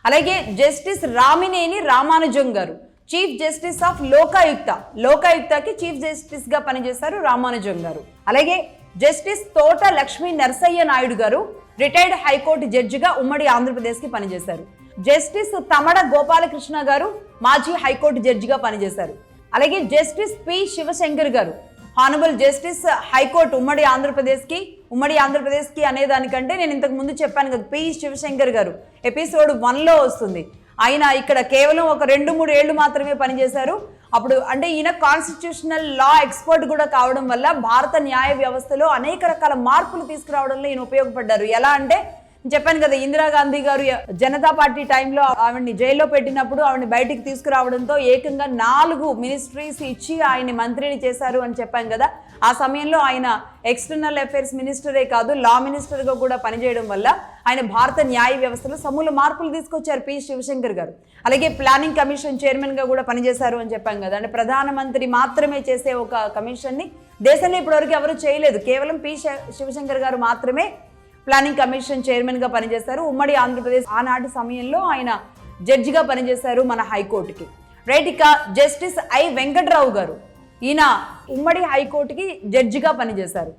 అలాగే justice Ramineni Ramanujam garu chief justice of లోకాయుక్తకి chief justice గా పనిచేశారు రామానుజం గారు. అలాగే జస్టిస్ తోట లక్ష్మీ నరసయ్య నాయుడు గారు రిటైర్డ్ హైకోర్టు జడ్జిగా ఉమ్మడి ఆంధ్రప్రదేశ్ కి పనిచేశారు. జస్టిస్ తమడ గోపాలకృష్ణ గారు మాజీ హైకోర్టు జడ్జిగా పనిచేశారు. అలాగే జస్టిస్ పి శివశంకర్ గారు హానబుల్ జస్టిస్ హైకోర్టు ఉమ్మడి ఆంధ్రప్రదేశ్ కి అనేదానికంటే నేను ఇంతకు ముందు చెప్పాను కదా, పి శివశంకర్ గారు ఎపిసోడ్ 1లో వస్తుంది. ఆయన ఇక్కడ కేవలం ఒక 2-3 ఏళ్లు మాత్రమే పనిచేశారు. అప్పుడు అంటే ఈయన కాన్స్టిట్యూషనల్ లా ఎక్స్పర్ట్ కూడా కావడం వల్ల భారత న్యాయ వ్యవస్థలో అనేక రకాల మార్పులు తీసుకురావడంలో ఈయన ఉపయోగపడ్డారు. ఎలా అంటే చెప్పాను కదా, ఇందిరాగాంధీ గారు జనతా పార్టీ టైంలో ఆవిడ్ని జైల్లో పెట్టినప్పుడు ఆవిడ్ని బయటికి తీసుకురావడంతో ఏకంగా 4 మినిస్ట్రీస్ ఇచ్చి ఆయన్ని మంత్రిని చేశారు అని చెప్పాను కదా. ఆ సమయంలో ఆయన ఎక్స్టర్నల్ అఫైర్స్ మినిస్టరే కాదు, లా మినిస్టర్గా కూడా పనిచేయడం వల్ల ఆయన భారత న్యాయ వ్యవస్థలో సమూల మార్పులు తీసుకొచ్చారు పి శివశంకర్ గారు. అలాగే ప్లానింగ్ కమిషన్ చైర్మన్గా కూడా పనిచేశారు అని చెప్పాం కదా. అంటే ప్రధానమంత్రి మాత్రమే చేసే ఒక కమిషన్ని దేశంలో ఇప్పటివరకు ఎవరు చేయలేదు. కేవలం పి శివశంకర్ గారు మాత్రమే ప్లానింగ్ కమిషన్ చైర్మన్గా పనిచేశారు. ఉమ్మడి ఆంధ్రప్రదేశ్ ఆనాటి సమయంలో ఆయన జడ్జిగా పనిచేశారు మన హైకోర్టుకి. రైట్, ఇక జస్టిస్ ఐ వెంకట్రావు గారు ఈయన ఉమ్మడి హైకోర్టుకి జడ్జిగా పనిచేశారు.